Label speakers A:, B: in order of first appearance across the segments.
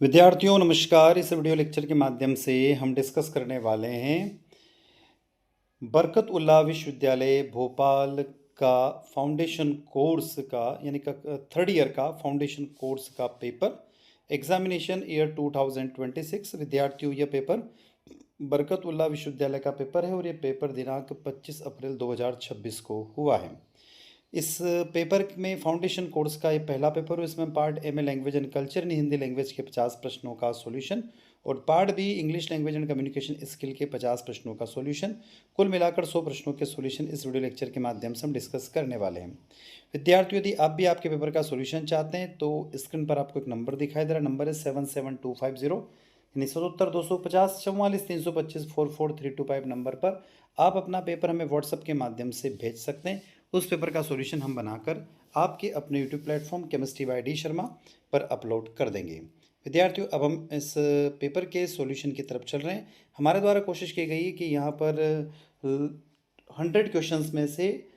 A: विद्यार्थियों नमस्कार। इस वीडियो लेक्चर के माध्यम से हम डिस्कस करने वाले हैं बरकत उल्लाह विश्वविद्यालय भोपाल का फाउंडेशन कोर्स का यानी का थर्ड ईयर का फाउंडेशन कोर्स का पेपर एग्जामिनेशन ईयर 2026। विद्यार्थियों यह पेपर बरकत उल्लाह विश्वविद्यालय का पेपर है और ये पेपर दिनांक 25 अप्रैल 2026 को हुआ है। इस पेपर में फाउंडेशन कोर्स का ये पहला पेपर है। इसमें पार्ट ए में language and culture in Hindi language के 50 प्रश्नों का सॉल्यूशन और part B English language and communication skill के 50 प्रश्नों का सॉल्यूशन, कुल मिलाकर 100 प्रश्नों के सॉल्यूशन इस वीडियो लेक्चर के माध्यम से हम डिस्कस करने वाले हैं। विद्यार्थियों, यदि आप भी आपके पेपर का सॉल्यूशन चाहते हैं तो स्क्रीन पर आपको एक नंबर दिखाई दे रहा है। नंबर है 77250 यानी 77 250 44 325 44325 नंबर पर आप अपना पेपर हमें व्हाट्सएप के माध्यम से भेज सकते हैं। उस पेपर का सॉल्यूशन हम बनाकर आपके अपने YouTube platform chemistry bye D Sharma पर अपलोड कर देंगे। विद्यार्थियों, अब हम इस पेपर के सॉल्यूशन की तरफ चल रहे हैं। हमारे द्वारा कोशिश की गई कि यहाँ पर 100 क्वेश्चंस में से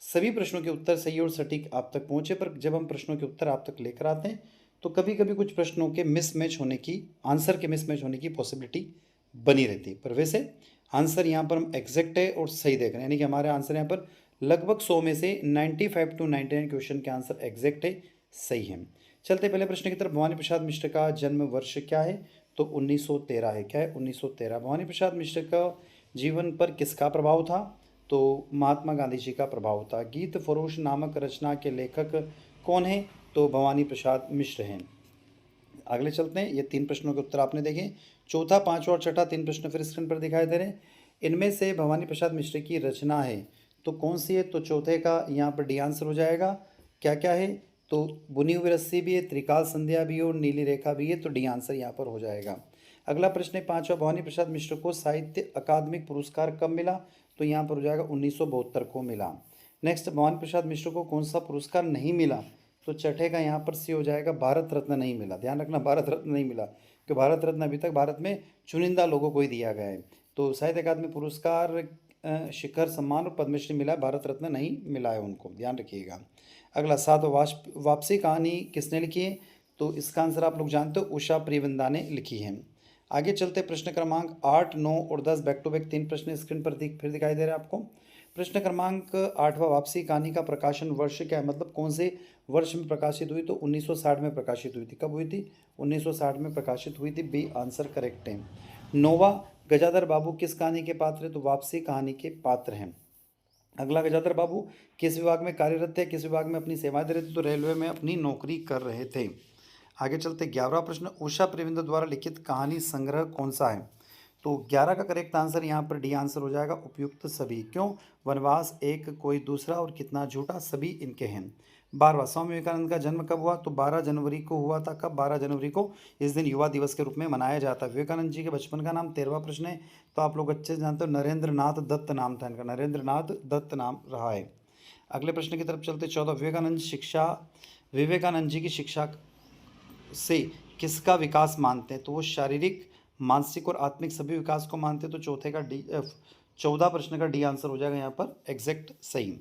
A: सभी प्रश्नों के उत्तर सही और सटीक आप तक पहुँचे, पर जब हम प्रश्नों के उत्तर आप तक लेकर आते हैं तो कभी कभी कुछ प्रश्नों के मिसमैच होने की, आंसर के मिसमैच होने की पॉसिबिलिटी बनी रहती है। पर वैसे आंसर यहाँ पर हम एग्जैक्ट है और सही देख रहे हैं, यानी कि हमारे आंसर यहाँ पर लगभग 100 में से 95 to 99 क्वेश्चन के आंसर एग्जैक्ट है, सही है। चलते पहले प्रश्न की तरफ। भवानी प्रसाद मिश्र का जन्म वर्ष क्या है? तो 1913 है। क्या है? 1913। भवानी प्रसाद मिश्र का जीवन पर किसका प्रभाव था? तो महात्मा गांधी जी का प्रभाव था। गीत फरोश नामक रचना के लेखक कौन है? तो भवानी प्रसाद मिश्र हैं। अगले चलते हैं। ये 3 प्रश्नों के उत्तर आपने देखे। चौथा, पांचवा और छठा 3 प्रश्न फिर स्क्रीन पर दिखाई दे रहे हैं। इनमें से भवानी प्रसाद मिश्र की रचना है तो कौन सी है? तो चौथे का यहाँ पर डी आंसर हो जाएगा। क्या क्या है? तो बुनी हुई रस्सी भी है, त्रिकाल संध्या भी है और नीली रेखा भी है, तो डी आंसर यहाँ पर हो जाएगा। अगला प्रश्न है पांचवा, भवानी प्रसाद मिश्र को साहित्य अकादमिक पुरस्कार कब मिला? तो यहाँ पर हो जाएगा 1972 को मिला। नेक्स्ट, भवानी प्रसाद मिश्र को कौन सा पुरस्कार नहीं मिला? तो छठे का यहाँ पर सी हो जाएगा, भारत रत्न नहीं मिला। ध्यान रखना, भारत रत्न नहीं मिला, कि भारत रत्न अभी तक भारत में चुनिंदा लोगों को ही दिया गया है। तो साहित्य अकादमी पुरस्कार, शिखर सम्मान और पद्मश्री मिला है, भारत रत्न नहीं मिला है उनको, ध्यान रखिएगा। अगला 7, वापसी कहानी किसने लिखी है? तो इसका आंसर आप लोग जानते हो, उषा प्रियवंदा ने लिखी है। आगे चलते प्रश्न क्रमांक 8, 9 और 10 बैक टू बैक 3 प्रश्न स्क्रीन पर फिर दिखाई दे रहे हैं आपको। प्रश्न क्रमांक 8वां, वापसी कहानी का प्रकाशन वर्ष क्या है? मतलब कौन से वर्ष में प्रकाशित हुई? तो 1960 में प्रकाशित हुई थी। कब हुई थी? 1960 में प्रकाशित हुई थी। बी आंसर करेक्ट है। 9वां, गजाधर बाबू किस कहानी के पात्र है? तो वापसी कहानी के पात्र हैं। अगला, गजाधर बाबू किस विभाग में कार्यरत थे? किस विभाग में अपनी सेवाएं दे रहे थे? तो रेलवे में अपनी नौकरी कर रहे थे। आगे चलते 11वां प्रश्न, उषा प्रेमचंद द्वारा लिखित कहानी संग्रह कौन सा है? तो 11 का करेक्ट आंसर यहाँ पर डी आंसर हो जाएगा, उपयुक्त सभी। क्यों? वनवास, एक, कोई दूसरा और कितना झूठा, सभी इनके हैं। 12वां, स्वामी विवेकानंद का जन्म कब हुआ? तो 12 जनवरी को हुआ था। कब? 12 जनवरी को। इस दिन युवा दिवस के रूप में मनाया जाता है। विवेकानंद जी के बचपन का नाम, 13वां प्रश्न है, तो आप लोग अच्छे से जानते हो, नरेंद्र नाथ दत्त नाम था इनका, नरेंद्र नाथ दत्त नाम रहा है। अगले प्रश्न की तरफ चलते 14, विवेकानंद जी की शिक्षा से किसका विकास मानते हैं? तो वो शारीरिक, मानसिक और आत्मिक सभी विकास को मानते हैं। तो चौथे का डी 14 प्रश्न का डी आंसर हो जाएगा यहाँ पर एग्जैक्ट सही।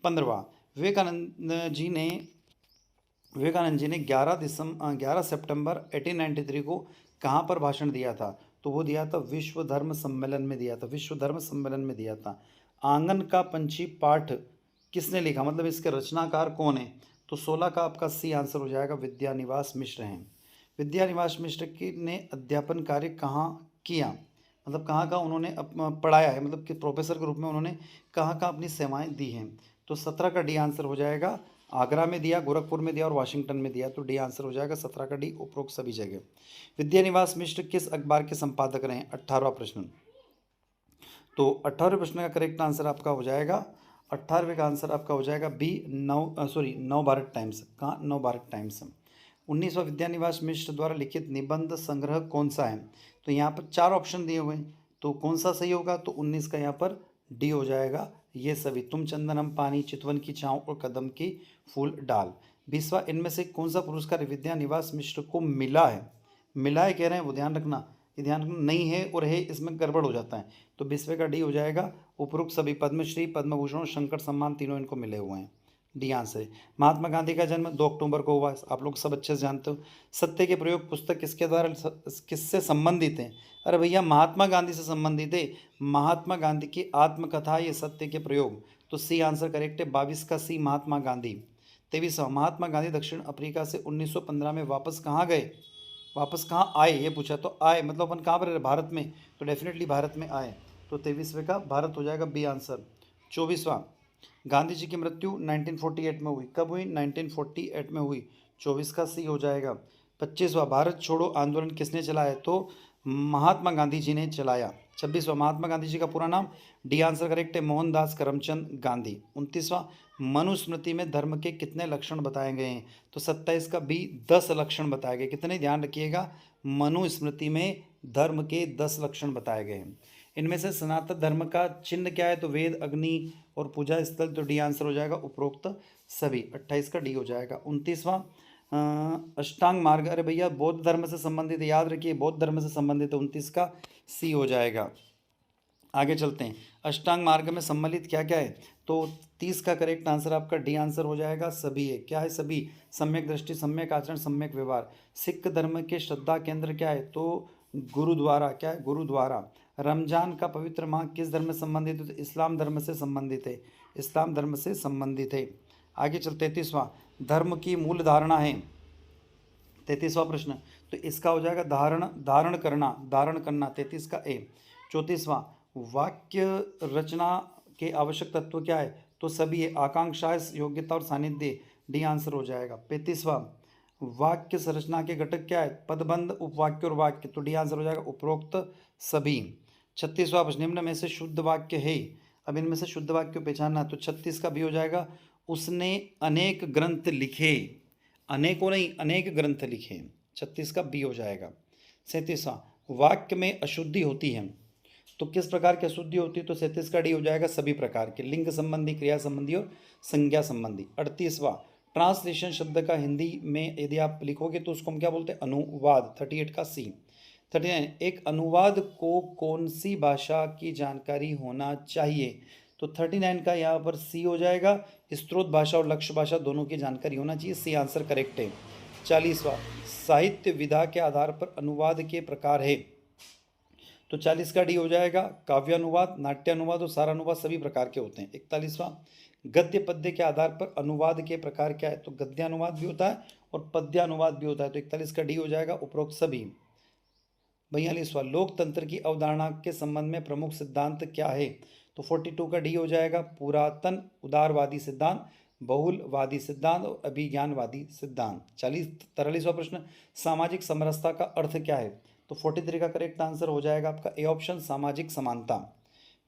A: 15वां, विवेकानंद जी ने 11 सितंबर 1893 को कहाँ पर भाषण दिया था? तो वो दिया था विश्व धर्म सम्मेलन में दिया था, विश्व धर्म सम्मेलन में दिया था। आंगन का पंछी पाठ किसने लिखा? मतलब इसके रचनाकार कौन है? तो 16 का आपका सी आंसर हो जाएगा, विद्यानिवास मिश्र हैं। विद्यानिवास मिश्र की ने अध्यापन कार्य कहाँ किया? मतलब कहाँ कहाँ उन्होंने पढ़ाया है, मतलब कि प्रोफेसर के रूप में उन्होंने कहाँ कहाँ अपनी सेवाएं दी हैं? तो 17 का डी आंसर हो जाएगा, आगरा में दिया, गोरखपुर में दिया और वाशिंगटन में दिया। तो डी आंसर हो जाएगा 17 का डी, उपरोक्त सभी जगह। विद्यानिवास मिश्र किस अखबार के संपादक रहे? 18वां प्रश्न। तो 18वें प्रश्न का करेक्ट आंसर आपका हो जाएगा, 18वें का आंसर आपका हो जाएगा बी, नव भारत टाइम्स। कहाँ? नव भारत टाइम्स। 19वां, विद्यानिवास मिश्र द्वारा लिखित निबंध संग्रह कौन सा है? तो यहाँ पर 4 ऑप्शन दिए हुए हैं, तो कौन सा सही होगा? तो 19 का यहाँ पर डी हो जाएगा, ये सभी, तुम चंदन हम पानी, चितवन की छाँव और कदम की फूल डाल। 20वां, इनमें से कौन सा पुरस्कार विद्यानिवास मिश्र को मिला है? मिला है कह रहे हैं, वो ध्यान रखना, ये ध्यान रखना, नहीं है और है इसमें गड़बड़ हो जाता है। तो 20वें का डी हो जाएगा, उपरोक्त सभी, पद्मश्री, पद्म भूषण और शंकर सम्मान तीनों इनको मिले हुए हैं। डी आंसर है। महात्मा गांधी का जन्म 2 अक्टूबर को हुआ, आप लोग सब अच्छे से जानते हो। सत्य के प्रयोग पुस्तक किसके द्वारा किससे संबंधित है? अरे भैया महात्मा गांधी से संबंधित है। महात्मा गांधी की आत्मकथा ये सत्य के प्रयोग, तो सी आंसर करेक्ट है। 22 का सी महात्मा गांधी। 23वां, महात्मा गांधी दक्षिण अफ्रीका से 1915 में वापस कहाँ गए? वापस कहाँ आए ये पूछा, तो आए मतलब अपन कहाँ पर रहे? भारत में, तो डेफिनेटली भारत में आए, तो 23वें का भारत हो जाएगा बी आंसर। 24वां, गांधी जी की मृत्यु 1948 में हुई, कब हुई? 1948 में हुई, 24 का सी हो जाएगा। 25वां, भारत छोड़ो आंदोलन किसने चलाया? तो महात्मा गांधी जी ने चलाया। 26वां, महात्मा गांधी जी का पूरा नाम? डी आंसर करेक्ट है, मोहनदास करमचंद गांधी। 29वां, मनुस्मृति में धर्म के कितने लक्षण बताए गए हैं? तो 27 का बी 10 लक्षण बताए गए, कितने ध्यान रखिएगा, मनुस्मृति में धर्म के 10 लक्षण बताए गए हैं। इनमें से सनातन धर्म का चिन्ह क्या है? तो वेद, अग्नि और पूजा स्थल, तो डी आंसर हो जाएगा उपरोक्त सभी। 28 का डी हो जाएगा। 29वां, अष्टांग मार्ग, अरे भैया बौद्ध धर्म से संबंधित है, याद रखिए बौद्ध धर्म से संबंधित है, 29 का सी हो जाएगा। आगे चलते हैं, अष्टांग मार्ग में सम्मिलित क्या क्या है? तो 30 का करेक्ट आंसर आपका डी आंसर हो जाएगा, सभी है। क्या है सभी? सम्यक दृष्टि, सम्यक आचरण, सम्यक व्यवहार। सिख धर्म के श्रद्धा केंद्र क्या है? तो गुरुद्वारा। क्या है? गुरुद्वारा। रमजान का पवित्र माह किस धर्म से संबंधित है? तो इस्लाम धर्म से संबंधित है, इस्लाम धर्म से संबंधित है। आगे चल 33वां, धर्म की मूल धारणा है। 33वां प्रश्न, तो इसका हो जाएगा धारण करना, 33 का ए। 34वां, वाक्य रचना के आवश्यक तत्व क्या है? तो सभी है, आकांक्षा, योग्यता और सानिध्य, डी आंसर हो जाएगा। 35वां, वाक्य संरचना के घटक क्या है? पदबंध, उपवाक्य और वाक्य, तो डी आंसर हो जाएगा उपरोक्त सभी। 36वां प्रश्न, निम्न में से शुद्ध वाक्य है। अब इनमें से शुद्ध वाक्य को पहचानना, तो 36 का भी हो जाएगा, उसने अनेक ग्रंथ लिखे, अनेकों नहीं अनेक ग्रंथ लिखे, 36 का बी हो जाएगा। 37वां, वाक्य में अशुद्धि होती है, तो किस प्रकार की अशुद्धि होती है? तो 37 का डी हो जाएगा, सभी प्रकार के, लिंग संबंधी, क्रिया संबंधी और संज्ञा संबंधी। 38वां, ट्रांसलेशन शब्द का हिंदी में यदि आप लिखोगे तो उसको हम क्या बोलते हैं? अनुवाद, 38 का सी। 39, एक अनुवाद को कौन सी भाषा की जानकारी होना चाहिए? तो 39 का यहाँ पर सी हो जाएगा, स्रोत भाषा और लक्ष्य भाषा दोनों की जानकारी होना चाहिए, सी आंसर करेक्ट है। 40वां, साहित्य विधा के आधार पर अनुवाद के प्रकार है, तो 40 का डी हो जाएगा, काव्य अनुवाद, नाट्य अनुवाद और सारा अनुवाद सभी प्रकार के होते हैं। 41वां, गद्य पद्य के आधार पर अनुवाद के प्रकार क्या है? तो गद्य अनुवाद भी होता है और पद्य अनुवाद भी होता है, तो 41 का डी हो जाएगा, उपरोक्त सभी। 42वां, लोकतंत्र की अवधारणा के संबंध में प्रमुख सिद्धांत क्या है? तो 42 का डी हो जाएगा, पुरातन उदारवादी सिद्धांत, बहुलवादी सिद्धांत और अभिज्ञानवादी सिद्धांत। 43वां प्रश्न, सामाजिक समरसता का अर्थ क्या है? तो 43 का करेक्ट आंसर हो जाएगा आपका ए ऑप्शन, सामाजिक समानता।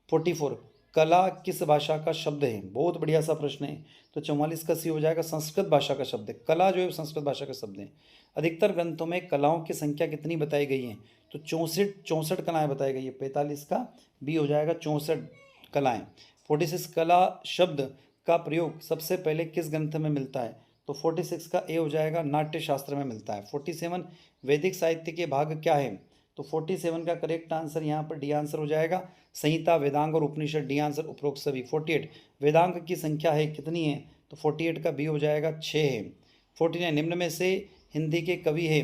A: 44, कला किस भाषा का शब्द है? बहुत बढ़िया सा प्रश्न है, तो 44 का सी हो जाएगा, संस्कृत भाषा का शब्द है, कला जो है संस्कृत भाषा का शब्द है। अधिकतर ग्रंथों में कलाओं की संख्या कितनी बताई गई है? तो 64 कलाएं बताई गई है, 45 का बी हो जाएगा, 64 कलाएं। 46, कला शब्द का प्रयोग सबसे पहले किस ग्रंथ में मिलता है? तो 46 का ए हो जाएगा, नाट्य शास्त्र में मिलता है। 47, वैदिक साहित्य के भाग क्या है? तो 47 का करेक्ट आंसर यहाँ पर डी आंसर हो जाएगा, संहिता, वेदांग और उपनिषद, डी आंसर उपरोक्त सभी। 48, वेदांग की संख्या है कितनी है? तो 48 का बी हो जाएगा, 6 है। 49, निम्न में से हिंदी के कवि है?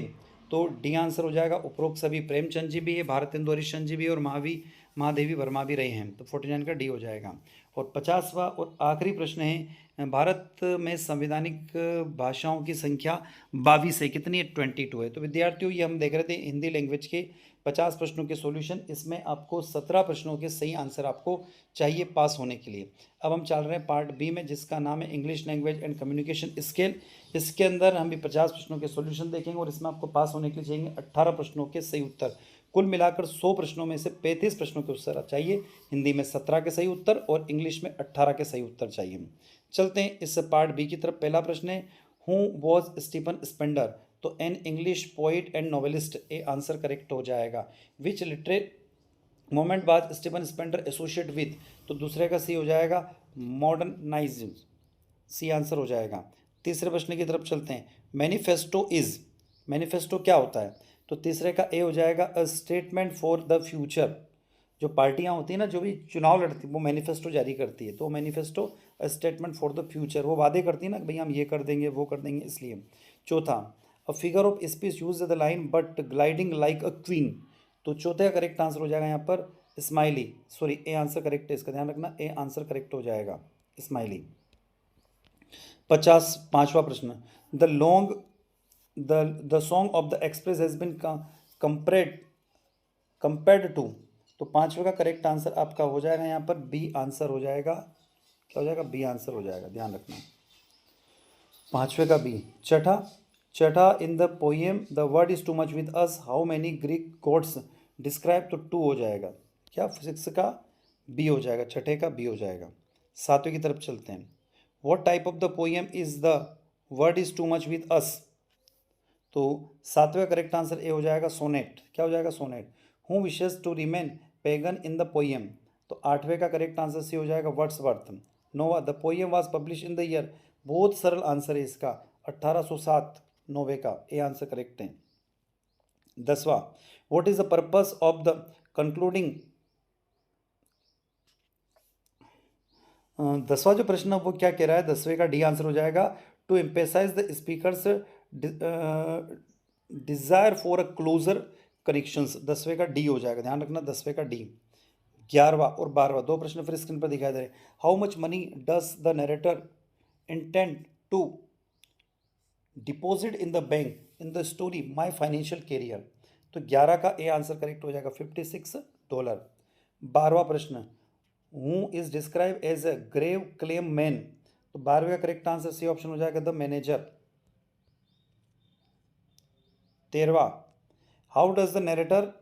A: तो डी आंसर हो जाएगा उपरोक्त सभी, प्रेमचंद जी भी है, भारतेंदु हरिश्चंद्र जी भी और महादेवी वर्मा भी रहे हैं, तो 49 का डी हो जाएगा। और 50वां और आखिरी प्रश्न है, भारत में संवैधानिक भाषाओं की संख्या 22 है, कितनी है? 22 है। तो विद्यार्थियों ये हम देख रहे थे हिंदी लैंग्वेज के 50 प्रश्नों के सॉल्यूशन, इसमें आपको 17 प्रश्नों के सही आंसर आपको चाहिए पास होने के लिए। अब हम चल रहे हैं पार्ट बी में, जिसका नाम है English language and communication skill. इसके अंदर हम भी 50 प्रश्नों के सॉल्यूशन देखेंगे और इसमें आपको पास होने के लिए चाहिए 18 प्रश्नों के सही उत्तर। कुल मिलाकर 100 प्रश्नों में से 35 प्रश्नों के उत्तर चाहिए, हिंदी में 17 के सही उत्तर और इंग्लिश में 18 के सही उत्तर चाहिए। चलते हैं इस पार्ट बी की तरफ। पहला प्रश्न है, हु वॉज स्टीफन स्पेंडर? तो an English poet and novelist, A answer correct हो जाएगा। विच लिटरेट मोमेंट बाद स्टीफन स्पेंडर एसोसिएट विद? तो दूसरे का सी हो जाएगा, मॉडर्नाइज्म, सी आंसर हो जाएगा। तीसरे प्रश्न की तरफ चलते हैं, मैनिफेस्टो इज, मैनिफेस्टो क्या होता है? तो तीसरे का ए हो जाएगा, a statement for the future, जो पार्टियां होती हैं ना, जो भी चुनाव लड़ती वो मैनिफेस्टो जारी करती है, तो manifesto statement for the future, वो वादे करती है ना कि भाई हम ये कर देंगे वो कर देंगे, इसलिए। चौथा, a figure of speech use the line but gliding like a queen, तो चौथे का करेक्ट आंसर हो जाएगा यहाँ पर स्माइली, सॉरी ए आंसर करेक्ट है, इसका ध्यान रखना, ए आंसर करेक्ट हो जाएगा स्माइली। 5वां प्रश्न, the long the song of the express has been compared to, तो 5वें का करेक्ट आंसर आपका हो जाएगा यहाँ पर बी आंसर हो जाएगा, क्या हो जाएगा, बी आंसर हो जाएगा, ध्यान रखना 5वें का बी। छठा इन the poem the word is too much with us how many Greek gods describe, तो 2 हो जाएगा, क्या 6 का बी हो जाएगा, छठे का बी हो जाएगा। 7वें की तरफ चलते हैं, what type of the poem is the word is too much with us, तो 7वें करेक्ट आंसर ए हो जाएगा सोनेट, क्या हो जाएगा sonnet. Who wishes to remain pagan in the poem, तो 8वें का करेक्ट आंसर सी हो जाएगा वर्ड्सवर्थ। 9वां, the poem was publish in the year, बहुत सरल आंसर है इसका 1807, 9वें का ए आंसर करेक्ट है। 10वां, what is the purpose of the concluding, 10वां जो प्रश्न है वो क्या कह रहा है, 10वें का डी आंसर हो जाएगा, to emphasize the speaker's desire for a closure connections, 10वें का डी हो जाएगा, ध्यान रखना 10वें का डी। 11वां और 12वां, 2 प्रश्न फिर स्क्रीन पर दिखाई दे रहे हैं, how much money does the narrator intend to deposit in the bank in the story my financial career, तो 11 का ए आंसर करेक्ट हो जाएगा $56। 12वां प्रश्न, who is describe as a grave claim man, तो 12वें का करेक्ट आंसर सी ऑप्शन हो जाएगा द मैनेजर। 13वां, how does the narrator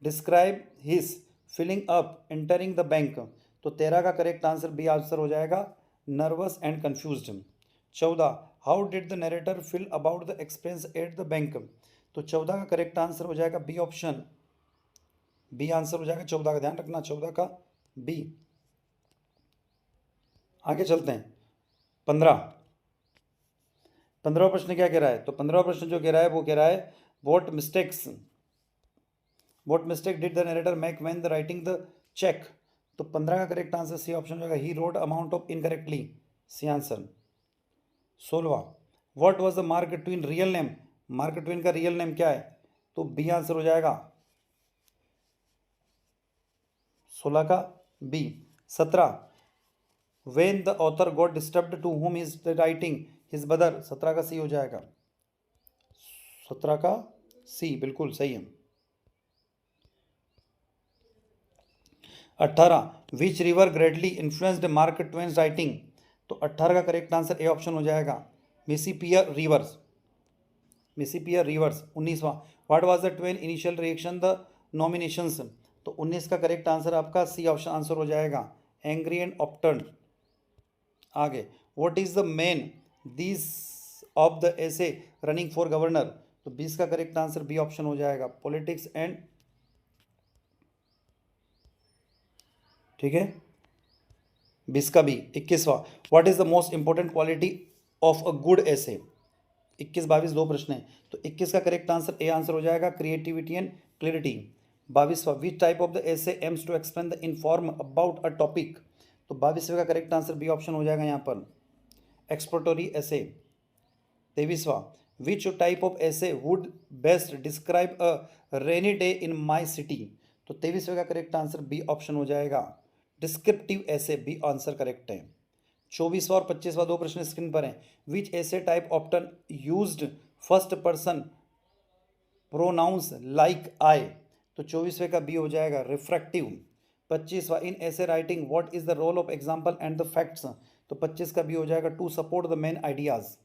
A: describe his feeling up entering the bank, तो 13 का करेक्ट आंसर बी आंसर हो जाएगा nervous and confused. 14, how did the narrator feel about the expense at the bank, तो 14 का correct answer हो जाएगा B option, B answer हो जाएगा 14 का, ध्यान रखना 14 का बी। आगे चलते हैं 15वां प्रश्न क्या कह रहा है, तो 15वां प्रश्न जो कह रहा है वो कह रहा है what mistake did the narrator make when the writing the cheque, तो 15 का करेक्ट आंसर सी ऑप्शन हो जाएगा he wrote amount of incorrectly, C answer. 16वां, what was the Mark Twain real name, Mark Twain का real name क्या है, तो B answer हो जाएगा 16 का B. 17, when the author got disturbed to whom is writing his brother, 17 का सी हो जाएगा, 17 का सी बिल्कुल सही है। 18, which river greatly influenced Mark Twain's writing, तो 18 का करेक्ट आंसर ए ऑप्शन हो जाएगा मिसिसिपी रिवर्स। 19वां, what was the Twain initial reaction the nominations, तो 19 का करेक्ट आंसर आपका सी ऑप्शन आंसर हो जाएगा एंग्री एंड ऑप्टर्न। आगे, what is the main this of the essay running for governor, तो 20 का करेक्ट आंसर बी ऑप्शन हो जाएगा पॉलिटिक्स एंड, ठीक है 20 का बी। 21वां, what is the most important quality of a good essay, 21 22 दो प्रश्न है, तो 21 का करेक्ट आंसर ए आंसर हो जाएगा क्रिएटिविटी एंड क्लैरिटी। 22वां, which type of the essay aims to explain the inform about a topic, तो 22वें का करेक्ट आंसर बी ऑप्शन हो जाएगा यहाँ पर एक्सप्लोरेटरी एसे। 23वां, which type of essay would best describe a rainy day in my city, तो 23वें का करेक्ट आंसर बी ऑप्शन हो जाएगा descriptive essay, B answer correct है। 24वां और 25वां दो प्रश्न स्क्रीन पर हैं, which essay type often used first person pronouns like I, तो 24वें का बी हो जाएगा रिफ्रैक्टिव। 25वां, in essay writing what is the role of example and the facts, तो 25 का बी हो जाएगा to support the main ideas.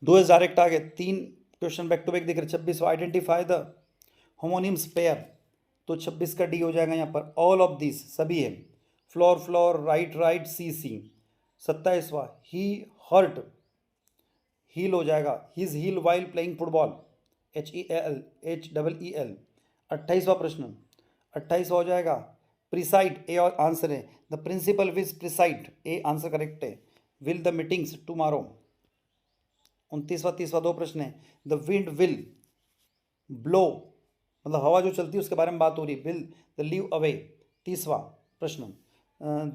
A: 2 direct आ गए, 3 क्वेश्चन बैक टू बैक दिख रहे। 26वां, आइडेंटिफाई द होमोनिम्स पेयर, तो 26 का डी हो जाएगा यहाँ पर ऑल ऑफ दिस, सभी है, फ्लोर राइट सी। 27वां, ही हर्ट, हील हो जाएगा his heel while playing football, HEL। 28वां प्रश्न, 28वां हो जाएगा प्रिसाइड, ए और आंसर है, the principal will preside, A answer correct है, विल द मीटिंग्स टुमारो। 29वां 30वां दो प्रश्न है, द विंड विल ब्लो मतलब हवा जो चलती है उसके बारे में बात हो रही है। Will the leave away. तीसवा प्रश्न,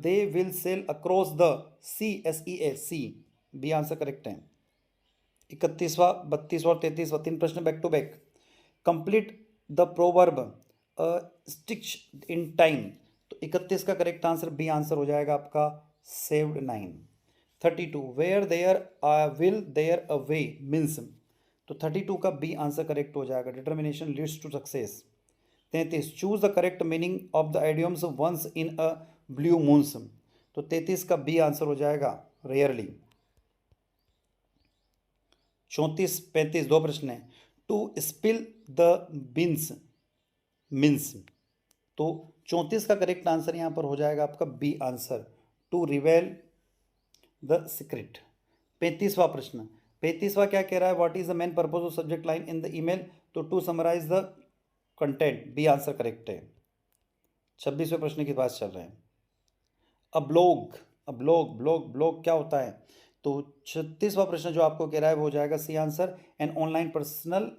A: they will sail across the sea, SEA, sea, B answer correct है। 31वां, 32वां और 33वां, 3 प्रश्न back to back. Complete the proverb stitch in time, तो 31 का करेक्ट आंसर बी आंसर हो जाएगा आपका saved 9। 32, where there will there a way means, तो 32 का बी आंसर करेक्ट हो जाएगा, determination leads to success. 33, choose the correct meaning of the idioms once in a blue moons, तो 33 का B answer हो जाएगा रेयरली। 34, 35, 2 प्रश्न है। To spill the beans means, तो 34 का करेक्ट आंसर यहां पर हो जाएगा आपका B answer, to reveal the secret. 35वां प्रश्न, 35वां क्या कह रहा है, what is the main purpose of subject line in the email, तो to summarize the content, B answer correct है। 26वें प्रश्न की बात चल रहे हैं। ब्लॉग क्या होता है, तो 36वां प्रश्न जो आपको कह रहा है वो हो जाएगा C answer, an online personal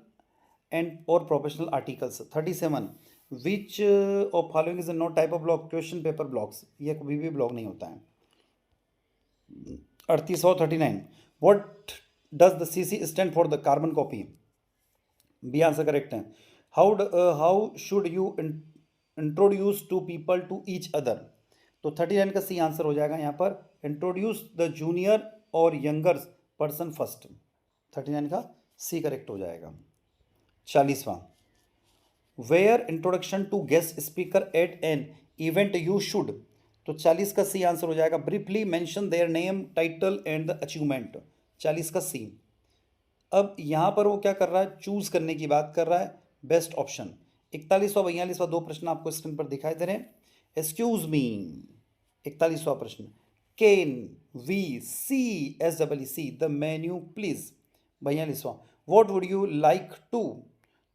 A: and और professional articles. 37, which of following is not type of blog, question paper blogs, ये कभी भी ब्लॉग नहीं होता है। 38वां, 39, what does the CC stand for, the carbon copy, B answer correct है। How should you introduce two people to each other, तो 39 का सी आंसर हो जाएगा यहाँ पर, इंट्रोड्यूस द जूनियर और यंगर पर्सन फर्स्ट, 39 का सी करेक्ट हो जाएगा। 40वां, where introduction to guest speaker at an event you should, तो 40 का सी आंसर हो जाएगा, briefly mention their name, title and the achievement, 40 का सी। अब यहाँ पर वो क्या कर रहा है, चूज करने की बात कर रहा है, बेस्ट ऑप्शन। 41वां, 42वां, 2 प्रश्न आपको स्क्रीन पर दिखाई दे रहे हैं। एक्सक्यूज मी, 41वां प्रश्न, can we see, SEE, the menu please. 42वां, what would you like to,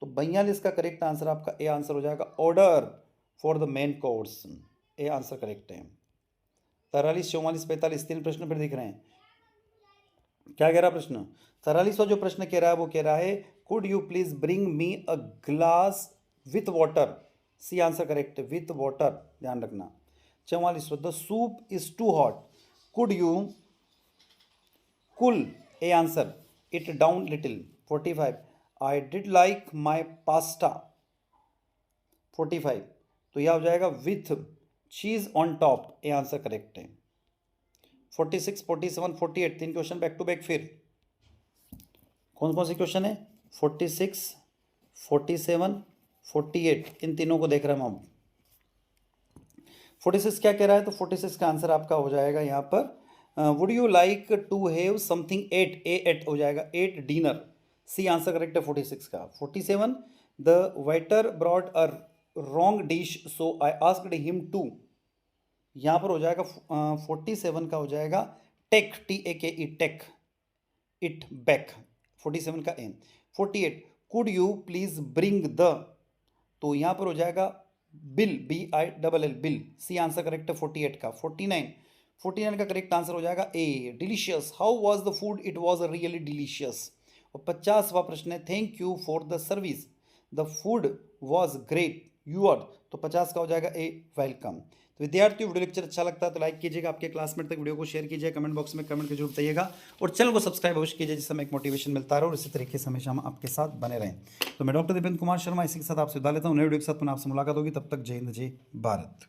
A: तो 42 का करेक्ट आंसर आपका ए आंसर हो जाएगा, order for the main course, A answer correct है। 43, 44, 45, 3 प्रश्न फिर दिख रहे हैं। क्या कह रहा प्रश्न, 43वां जो प्रश्न कह रहा है वो कह रहा है, could you please bring me a glass with water, C answer correct है, विथ वाटर, ध्यान रखना। 44वां, the soup is too hot, could you cool, A answer, it down little. 45, I did like my pasta, 45, तो यह हो जाएगा with cheese on top, A answer correct है। 46, 47, 48, 3 question back to back. फिर कौन कौन से क्वेश्चन है, 46, 47, 48, इन तीनों को देख रहे हैं हम। 46 क्या कह रहा है, तो 46 का आंसर आपका हो जाएगा यहाँ पर, would you like to have something at, A at हो जाएगा, at dinner, C answer correct है 46 का। 47, the waiter brought a wrong dish so I asked him to, यहाँ पर हो जाएगा 47 का हो जाएगा take, TAKE, take it back, 47 का एम। 48, could you please bring the, तो यहाँ पर हो जाएगा bill, BILL, bill, C answer correct है 48 का। 49 का करेक्ट आंसर हो जाएगा A, delicious, how was the food, it was really delicious. और 50वां प्रश्न है, thank you for the service, the food was great, your, तो 50 का हो जाएगा ए, वेलकम। तो विद्यार्थियों, वीडियो लेक्चर अच्छा लगता है तो लाइक कीजिएगा, आपके क्लासमेट तक वीडियो को शेयर कीजिए, कमेंट बॉक्स में कमेंट के जरूर बताइएगा, और चैनल को सब्सक्राइब अवश्य कीजिए, जिससे हमें एक मोटिवेशन मिलता रहे और इसी तरीके से हमेशा हम आपके साथ बने रहें। तो मैं डॉक्टर दीपेंद्र कुमार शर्मा इसी के साथ आपसे विदा लेता हूँ, नए वीडियो के साथ पुनः आपसे मुलाकात होगी, तब तक जय हिंद, जय भारत।